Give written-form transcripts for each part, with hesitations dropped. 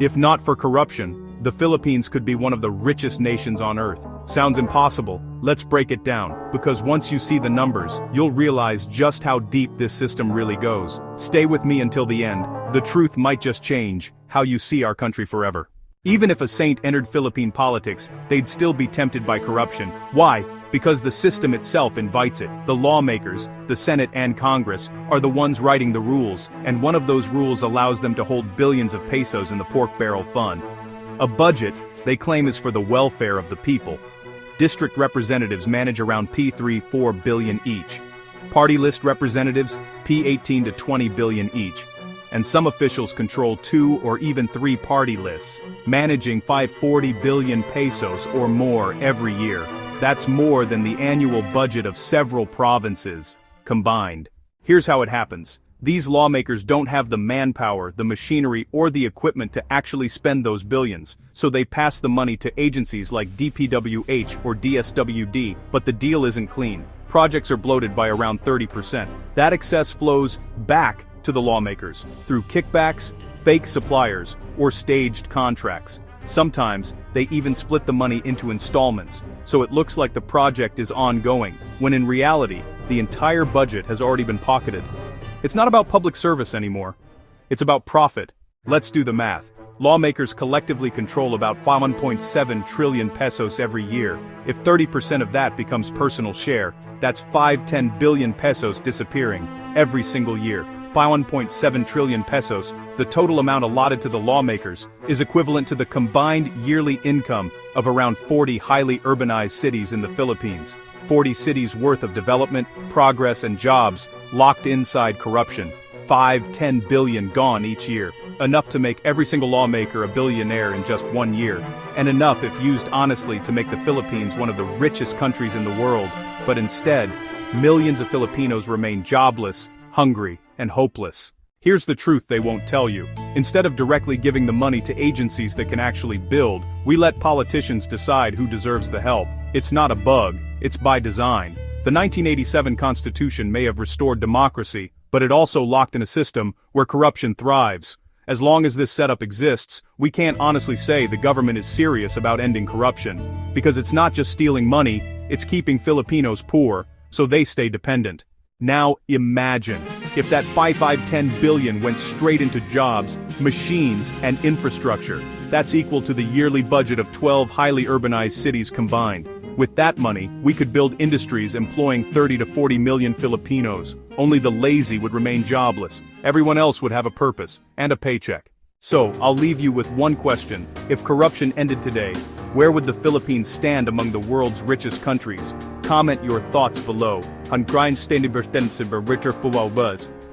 If not for corruption, the Philippines could be one of the richest nations on earth. Sounds impossible? Let's break it down, because once you see the numbers, you'll realize just how deep this system really goes. Stay with me until the end. The truth might just change how you see our country forever. Even if a saint entered Philippine politics, they'd still be tempted by corruption. Why? Because the system itself invites it. The lawmakers, the Senate and Congress, are the ones writing the rules, and one of those rules allows them to hold billions of pesos in the pork barrel fund. A budget, they claim, is for the welfare of the people. District representatives manage around P3-4 billion each. Party list representatives, P18 to 20 billion each. And some officials control 2 or even 3 party lists, managing 540 billion pesos or more every year. That's more than the annual budget of several provinces combined. Here's how it happens. These lawmakers don't have the manpower, the machinery, or the equipment to actually spend those billions, so they pass the money to agencies like DPWH or DSWD, but the deal isn't clean. Projects are bloated by around 30%. That excess flows back to the lawmakers through kickbacks, fake suppliers, or staged contracts. Sometimes, they even split the money into installments, so it looks like the project is ongoing, when in reality, the entire budget has already been pocketed. It's not about public service anymore. It's about profit. Let's do the math. Lawmakers collectively control about 1.7 trillion pesos every year. If 30% of that becomes personal share, that's 5-10 billion pesos disappearing every single year. 1.7 trillion pesos, the total amount allotted to the lawmakers, is equivalent to the combined yearly income of around 40 highly urbanized cities in the Philippines. 40 cities worth of development, progress, and jobs locked inside corruption. 5-10 billion gone each year. Enough to make every single lawmaker a billionaire in just 1 year. And enough, if used honestly, to make the Philippines one of the richest countries in the world. But instead, millions of Filipinos remain jobless, hungry, and hopeless. Here's the truth they won't tell you. Instead of directly giving the money to agencies that can actually build, we let politicians decide who deserves the help. It's not a bug, it's by design. The 1987 Constitution may have restored democracy, but it also locked in a system where corruption thrives. As long as this setup exists, we can't honestly say the government is serious about ending corruption. Because it's not just stealing money, it's keeping Filipinos poor, so they stay dependent. Now imagine if that 5-10 billion went straight into jobs, machines, and infrastructure. That's equal to the yearly budget of 12 highly urbanized cities combined. With that money, we could build industries employing 30 to 40 million Filipinos. Only the lazy would remain jobless. Everyone else would have a purpose and a paycheck. So, I'll leave you with one question. If corruption ended today, where would the Philippines stand among the world's richest countries? Comment your thoughts below.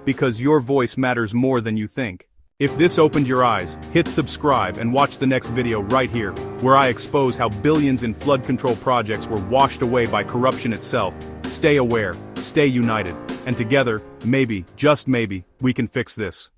Because your voice matters more than you think. If this opened your eyes, hit subscribe and watch the next video right here, where I expose how billions in flood control projects were washed away by corruption itself. Stay aware, stay united, and together, maybe, just maybe, we can fix this.